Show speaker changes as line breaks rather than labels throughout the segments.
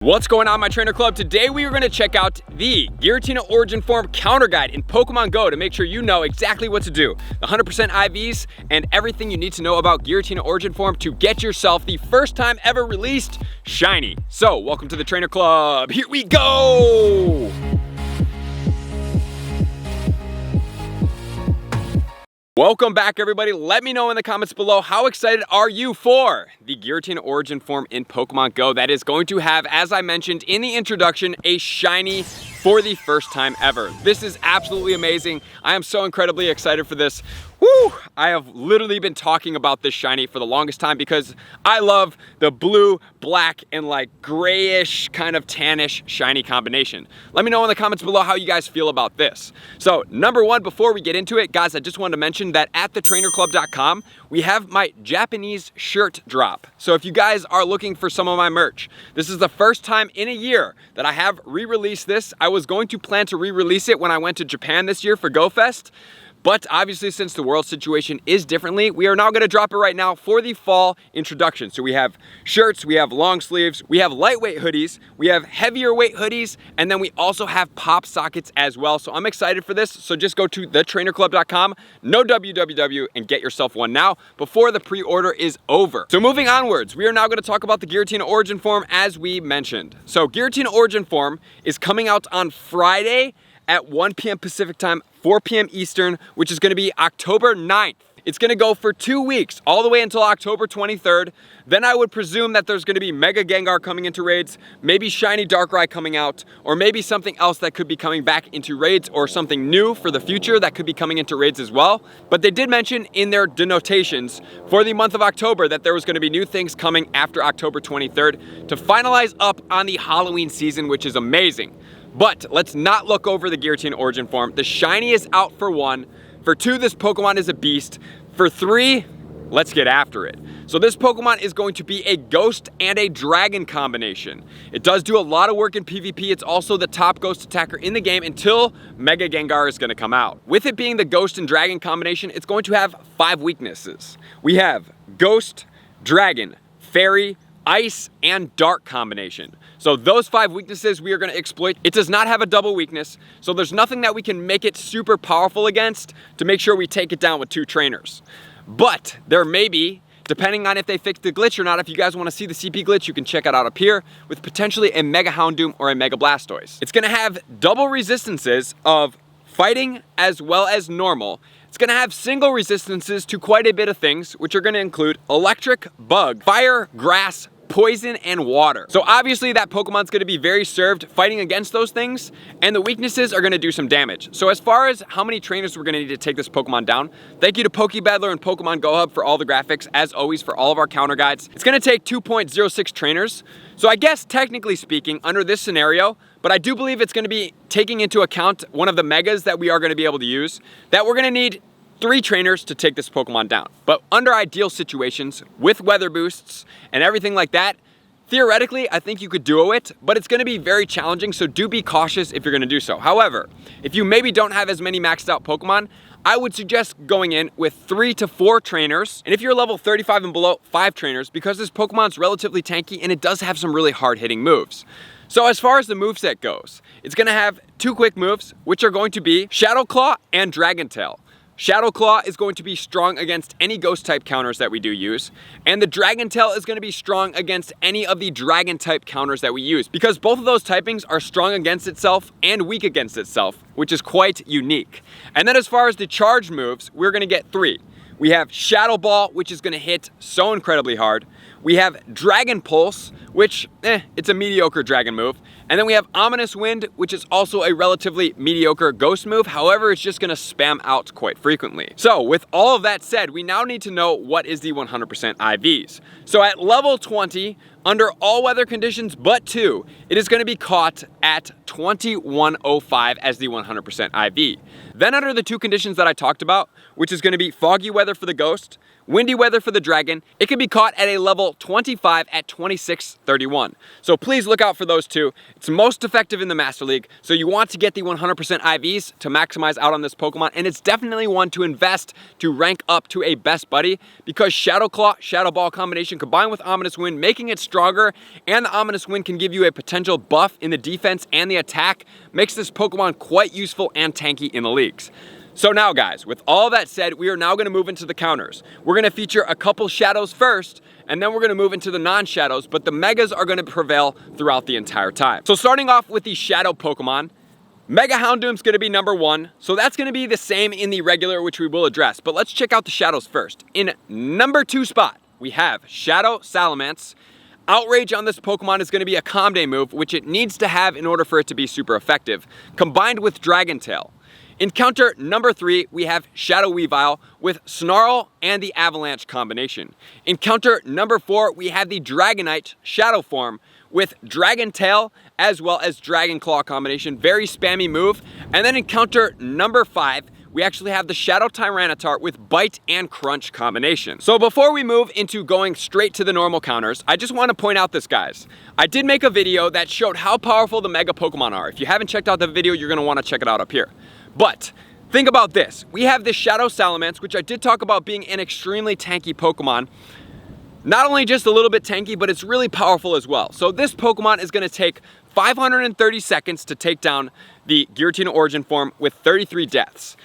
What's going on, my trainer club? Today we are going to check out the Giratina Origin Forme counter guide in Pokemon Go to make sure you know exactly what to do. The 100% IVs and everything you need to know about Giratina Origin Forme to get yourself the first time ever released shiny. So welcome to the trainer club. Here we go. Welcome back, everybody. Let me know in the comments below, how excited are you for the Giratina Origin Forme in Pokemon Go that is going to have, as I mentioned in the introduction, a shiny for the first time ever. This is absolutely amazing. I am so incredibly excited for this. Woo! I have literally been talking about this shiny for the longest time because I love the blue, black, and like grayish, kind of tannish shiny combination. Let me know in the comments below how you guys feel about this. So number one, before we get into it, guys, I just wanted to mention that at thetrainerclub.com, we have my Japanese shirt drop. So if you guys are looking for some of my merch, this is the first time in a year that I have re-released this. I was going to plan to re-release it when I went to Japan this year for GoFest. But obviously, since the world situation is differently, we are now going to drop it right now for the fall introduction. So we have shirts, we have long sleeves, we have lightweight hoodies, we have heavier weight hoodies, and then we also have pop sockets as well. So I'm excited for this. So just go to thetrainerclub.com, no www, and get yourself one now before the pre-order is over. So moving onwards, we are now going to talk about the Giratina Origin Forme as we mentioned. So Giratina Origin Forme is coming out on Friday at 1 p.m. Pacific time, 4 p.m. Eastern, which is going to be October 9th. It's going to go for 2 weeks, all the way until October 23rd. Then I would presume that there's going to be Mega Gengar coming into raids, maybe Shiny Darkrai coming out, or maybe something else that could be coming back into raids, or something new for the future that could be coming into raids as well. But they did mention in their denotations for the month of October that there was going to be new things coming after October 23rd to finalize up on the Halloween season, which is amazing. But let's not look over the Giratina Origin Forme. The shiny is out for 1. For 2, this Pokemon is a beast. For 3, let's get after it. So this Pokemon is going to be a ghost and a dragon combination. It does do a lot of work in PvP. It's also the top ghost attacker in the game until Mega Gengar is going to come out. With it being the ghost and dragon combination, it's going to have 5 weaknesses. We have ghost, dragon, fairy, ice, and dark combination. So those 5 weaknesses we are going to exploit. It does not have a double weakness, so there's nothing that we can make it super powerful against to make sure we take it down with 2 trainers. But there may be, depending on if they fix the glitch or not, if you guys want to see the CP glitch, you can check it out up here with potentially a Mega Houndoom or a Mega Blastoise. It's going to have double resistances of fighting as well as normal. It's going to have single resistances to quite a bit of things, which are going to include electric, bug, fire, grass, poison, and water. So obviously that Pokemon's going to be very served fighting against those things, and the weaknesses are going to do some damage. So as far as how many trainers we're going to need to take this Pokemon down, thank you to Pokebattler and Pokemon Go Hub for all the graphics, as always, for all of our counter guides. It's going to take 2.06 trainers. So I guess technically speaking, under this scenario, but I do believe it's going to be taking into account one of the megas that we are going to be able to use, that we're going to need 3 trainers to take this Pokemon down. But under ideal situations, with weather boosts and everything like that, theoretically, I think you could duo it, but it's going to be very challenging, so do be cautious if you're going to do so. However, if you maybe don't have as many maxed out Pokemon, I would suggest going in with 3 to 4 trainers, and if you're level 35 and below, 5 trainers, because this Pokemon's relatively tanky and it does have some really hard-hitting moves. So as far as the moveset goes, it's going to have 2 quick moves, which are going to be Shadow Claw and Dragon Tail. Shadow Claw is going to be strong against any ghost type counters that we do use, and the Dragon Tail is going to be strong against any of the dragon type counters that we use, because both of those typings are strong against itself and weak against itself, which is quite unique. And then as far as the charge moves, we're going to get 3. We have Shadow Ball, which is going to hit so incredibly hard. We have Dragon Pulse, which, it's a mediocre dragon move. And then we have Ominous Wind, which is also a relatively mediocre ghost move. However, it's just going to spam out quite frequently. So with all of that said, we now need to know what is the 100% IVs. So at level 20, under all weather conditions but 2, it is going to be caught at 2105 as the 100% IV. Then under the 2 conditions that I talked about, which is going to be foggy weather for the ghost, windy weather for the dragon, it can be caught at a level 25 at 2630. 31. So please look out for those two. It's most effective in the Master League, so you want to get the 100% IVs to maximize out on this Pokemon, and it's definitely one to invest to rank up to a best buddy, because Shadow Claw, Shadow Ball combination combined with Ominous Wind, making it stronger, and the Ominous Wind can give you a potential buff in the defense and the attack, makes this Pokemon quite useful and tanky in the leagues. So now guys, with all that said, we are now going to move into the counters. We're going to feature a couple shadows first, and then we're going to move into the non-shadows, but the megas are going to prevail throughout the entire time. So starting off with the shadow Pokemon, Mega Houndoom's going to be number 1, so that's going to be the same in the regular, which we will address. But let's check out the shadows first. In number 2 spot, we have Shadow Salamence. Outrage on this Pokemon is going to be a Calm Day move, which it needs to have in order for it to be super effective, combined with Dragon Tail. In counter number 3, we have Shadow Weavile with Snarl and the Avalanche combination. In counter number 4, we have the Dragonite Shadow form with Dragon Tail as well as Dragon Claw combination. Very spammy move. And then in counter number 5, we actually have the Shadow Tyranitar with Bite and Crunch combination. So before we move into going straight to the normal counters, I just want to point out this, guys. I did make a video that showed how powerful the Mega Pokemon are. If you haven't checked out the video, you're going to want to check it out up here. But think about this. We have this Shadow Salamence, which I did talk about being an extremely tanky Pokemon. Not only just a little bit tanky, but it's really powerful as well. So this Pokemon is going to take 530 seconds to take down the Giratina Origin Forme with 33 deaths.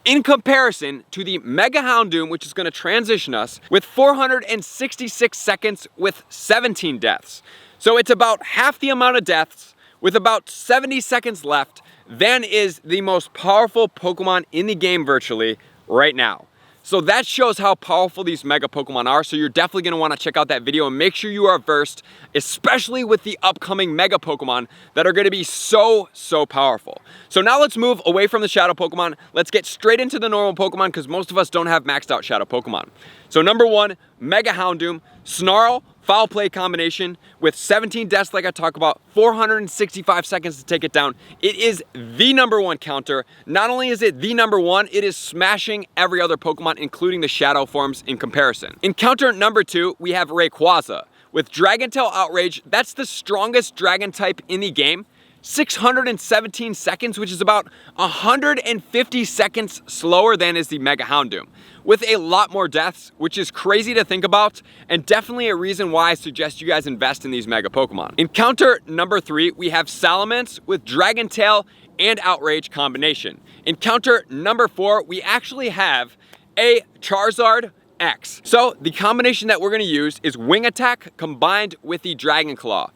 In comparison to the Mega Houndoom, which is going to transition us with 466 seconds with 17 deaths. So it's about half the amount of deaths with about 70 seconds left than is the most powerful Pokemon in the game virtually right now. So that shows how powerful these Mega Pokemon are, so you're definitely going to want to check out that video and make sure you are versed, especially with the upcoming Mega Pokemon that are going to be so powerful. So now let's move away from the Shadow Pokemon. Let's get straight into the normal Pokemon, because most of us don't have maxed out Shadow Pokemon. So number 1, Mega Houndoom, Snarl, Foul Play combination with 17 deaths like I talked about, 465 seconds to take it down. It is the number 1 counter. Not only is it the number 1, it is smashing every other Pokemon, including the Shadow forms in comparison. In counter number 2, we have Rayquaza with Dragon Tail Outrage. That's the strongest Dragon type in the game. 617 seconds, which is about 150 seconds slower than is the Mega Houndoom, with a lot more deaths, which is crazy to think about, and definitely a reason why I suggest you guys invest in these Mega Pokemon. In counter number 3, we have Salamence with Dragon Tail and Outrage combination. In counter number 4, we actually have a Charizard X. So the combination that we're going to use is Wing Attack combined with the Dragon Claw.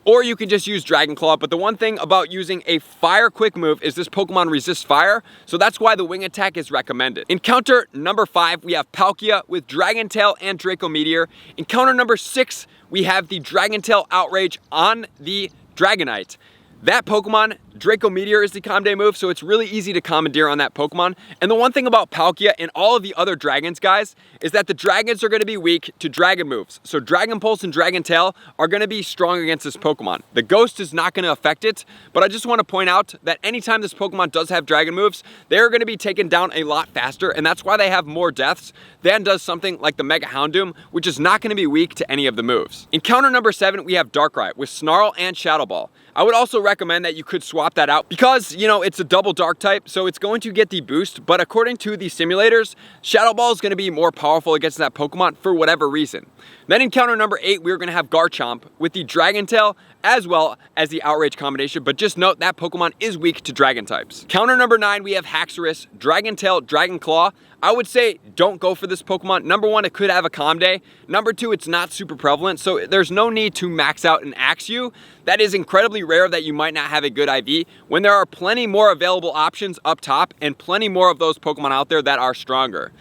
Or you can just use Dragon Claw, but the one thing about using a Fire Quick move is this Pokemon resists fire, so that's why the Wing Attack is recommended. In counter number 5, we have Palkia with Dragon Tail and Draco Meteor. In counter number 6, we have the Dragon Tail Outrage on the Dragonite. That Pokemon, Draco Meteor, is the Calm Day move, so it's really easy to commandeer on that Pokemon. And the one thing about Palkia and all of the other dragons, guys, is that the dragons are going to be weak to dragon moves. So Dragon Pulse and Dragon Tail are going to be strong against this Pokemon. The Ghost is not going to affect it, but I just want to point out that anytime this Pokemon does have dragon moves, they're going to be taken down a lot faster, and that's why they have more deaths than does something like the Mega Houndoom, which is not going to be weak to any of the moves. In counter number 7, we have Darkrai with Snarl and Shadow Ball. I would also recommend that you could swap that out because, you know, it's a double dark type, so it's going to get the boost, but according to the simulators, Shadow Ball is going to be more powerful against that Pokemon for whatever reason. Then in counter number 8, we're going to have Garchomp with the Dragon Tail as well as the Outrage combination, but just note that Pokemon is weak to Dragon types. Counter number 9, we have Haxorus, Dragon Tail, Dragon Claw. I would say don't go for this Pokemon. Number 1, it could have a Calm Day. Number 2, it's not super prevalent, so there's no need to max out an Axew. That is incredibly rare that you might not have a good IV when there are plenty more available options up top and plenty more of those Pokemon out there that are stronger.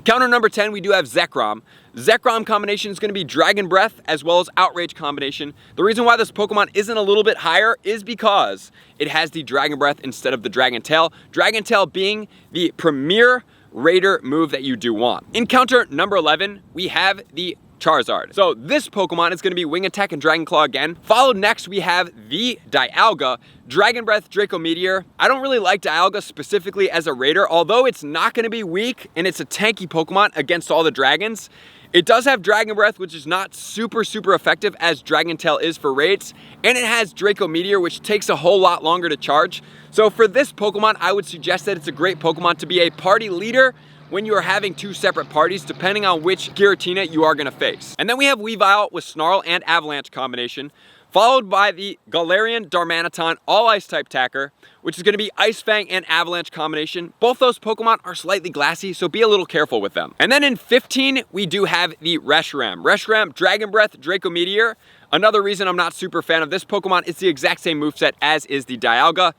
Counter number 10, we do have Zekrom. Zekrom combination is going to be Dragon Breath as well as Outrage combination. The reason why this Pokemon isn't a little bit higher is because it has the Dragon Breath instead of the Dragon Tail. Dragon Tail being the premier Raider move that you do want. In counter number 11, we have the Charizard. So this Pokemon is going to be Wing Attack and Dragon Claw again. Followed next, we have the Dialga, Dragon Breath, Draco Meteor. I don't really like Dialga specifically as a Raider, although it's not going to be weak and it's a tanky Pokemon against all the dragons. It does have Dragon Breath, which is not super effective as Dragon Tail is for raids, and it has Draco Meteor, which takes a whole lot longer to charge. So for this Pokemon, I would suggest that it's a great Pokemon to be a party leader when you are having two separate parties, depending on which Giratina you are gonna face. And then we have Weavile with Snarl and Avalanche combination, followed by the Galarian Darmanitan All Ice type Tacker, which is gonna be Ice Fang and Avalanche combination. Both those Pokemon are slightly glassy, so be a little careful with them. And then in 15, we do have the Reshiram. Reshiram, Dragon Breath, Draco Meteor. Another reason I'm not super fan of this Pokemon, it's the exact same moveset as is the Dialga.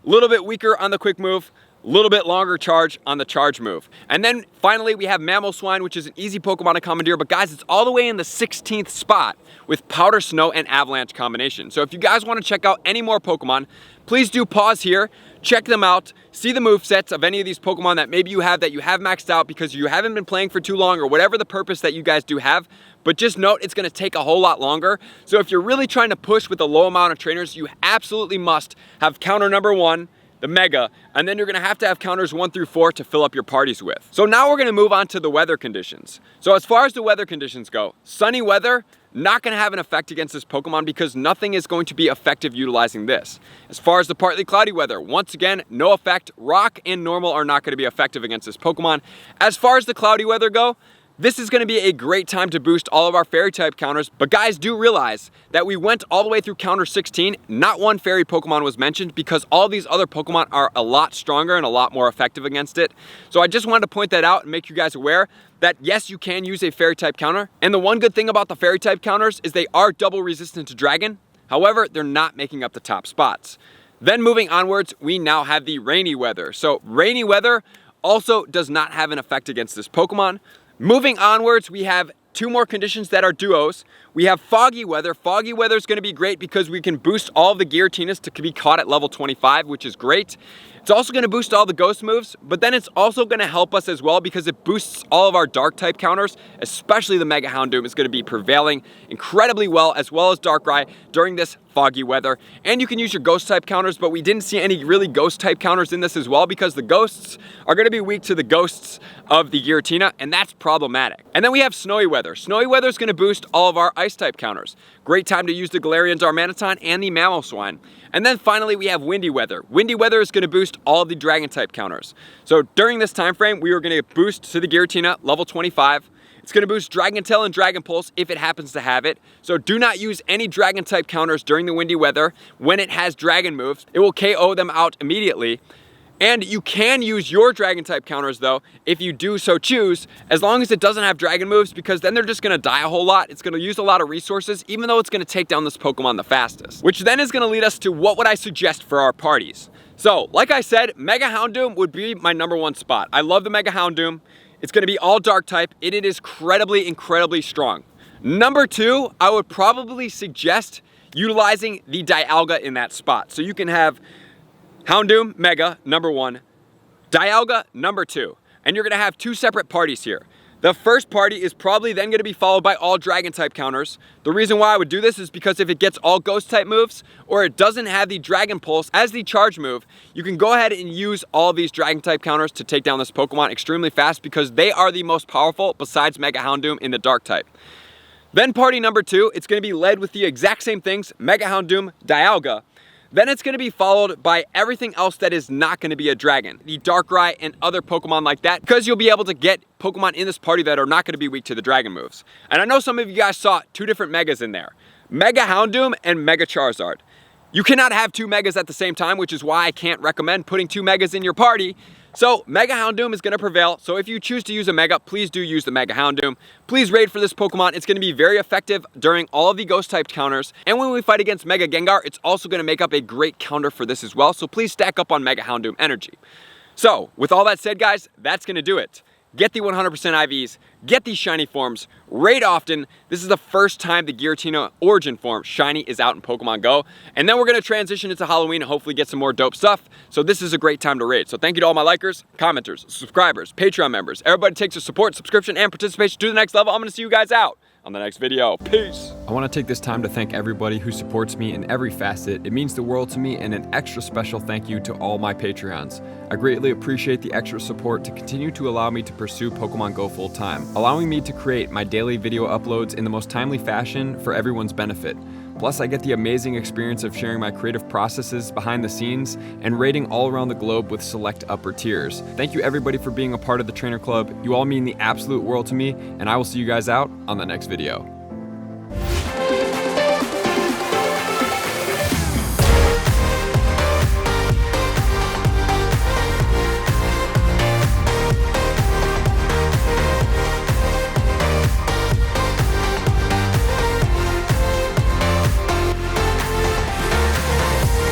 A little bit weaker on the quick move, a little bit longer charge on the charge move. And then finally we have Mamoswine, which is an easy Pokemon to commandeer, but guys, it's all the way in the 16th spot with Powder Snow and Avalanche combination. So if you guys want to check out any more Pokemon, please do pause here, check them out, see the movesets of any of these Pokemon that maybe you have maxed out because you haven't been playing for too long or whatever the purpose that you guys do have. But just note, it's gonna take a whole lot longer. So if you're really trying to push with a low amount of trainers, you absolutely must have counter number 1, the Mega, and then you're gonna have to have counters 1 through 4 to fill up your parties with. So now we're gonna move on to the weather conditions. So as far as the weather conditions go, sunny weather, not gonna have an effect against this Pokemon because nothing is going to be effective utilizing this. As far as the partly cloudy weather, once again, no effect. Rock and normal are not gonna be effective against this Pokemon. As far as the cloudy weather go, this is gonna be a great time to boost all of our fairy type counters, but guys, do realize that we went all the way through counter 16, not one fairy Pokemon was mentioned because all these other Pokemon are a lot stronger and a lot more effective against it. So I just wanted to point that out and make you guys aware that yes, you can use a fairy type counter. And the one good thing about the fairy type counters is they are double resistant to dragon. However, they're not making up the top spots. Then moving onwards, we now have the rainy weather. So rainy weather also does not have an effect against this Pokemon. Moving onwards, we have 2 more conditions that are duos. We have foggy weather. Foggy weather is going to be great because we can boost all of the Giratinas to be caught at level 25, which is great. It's also going to boost all the ghost moves, but then it's also going to help us as well because it boosts all of our dark type counters, especially the Mega Houndoom is going to be prevailing incredibly well as Darkrai during this foggy weather. And you can use your ghost type counters, but we didn't see any really ghost type counters in this as well because the ghosts are going to be weak to the ghosts of the Giratina, and that's problematic. And then we have snowy weather. Snowy weather is going to boost all of our ice type counters. Great time to use the Galarian Darmanitan and the Mamoswine. And then finally we have windy weather. Windy weather is going to boost all of the dragon type counters. So during this time frame, we are going to boost to the Giratina level 25. It's going to boost Dragon Tail and Dragon Pulse if it happens to have it. So do not use any dragon type counters during the windy weather when it has dragon moves. It will KO them out immediately. And you can use your dragon type counters though, if you do so choose, as long as it doesn't have dragon moves, because then they're just gonna die a whole lot. It's gonna use a lot of resources, even though it's gonna take down this Pokemon the fastest. Which then is gonna lead us to what would I suggest for our parties. So, like I said, Mega Houndoom would be my #1 spot. I love the Mega Houndoom. It's gonna be all dark type. It is incredibly strong. #2, I would probably suggest utilizing the Dialga in that spot. So you can have Houndoom, Mega, #1, Dialga, #2. And you're gonna have 2 separate parties here. The first party is probably then gonna be followed by all dragon type counters. The reason why I would do this is because if it gets all ghost type moves, or it doesn't have the Dragon Pulse as the charge move, you can go ahead and use all these dragon type counters to take down this Pokemon extremely fast because they are the most powerful besides Mega Houndoom in the dark type. Then party #2, it's gonna be led with the exact same things, Mega Houndoom, Dialga. Then it's going to be followed by everything else that is not going to be a dragon. The Darkrai and other Pokemon like that, because you'll be able to get Pokemon in this party that are not going to be weak to the dragon moves. And I know some of you guys saw 2 different Megas in there. Mega Houndoom and Mega Charizard. You cannot have 2 Megas at the same time, which is why I can't recommend putting 2 Megas in your party. So Mega Houndoom is going to prevail. So if you choose to use a Mega, please do use the Mega Houndoom. Please raid for this Pokemon. It's going to be very effective during all of the ghost type counters. And when we fight against Mega Gengar, it's also going to make up a great counter for this as well. So please stack up on Mega Houndoom energy. So with all that said, guys, that's going to do it. Get the 100% IVs, get these shiny forms, raid often. This is the first time the Giratina Origin Forme shiny is out in Pokemon Go. And then we're gonna transition into Halloween and hopefully get some more dope stuff. So this is a great time to raid. So thank you to all my likers, commenters, subscribers, Patreon members. Everybody takes your support, subscription, and participation to the next level. I'm gonna see you guys out on the next video. Peace. I want to take this time to thank everybody who supports me in every facet. It means the world to me, and an extra special thank you to all my Patreons. I greatly appreciate the extra support to continue to allow me to pursue Pokemon Go full time, allowing me to create my daily video uploads in the most timely fashion for everyone's benefit. Plus, I get the amazing experience of sharing my creative processes behind the scenes and raiding all around the globe with select upper tiers. Thank you everybody for being a part of the Trainer Club. You all mean the absolute world to me, and I will see you guys out on the next video.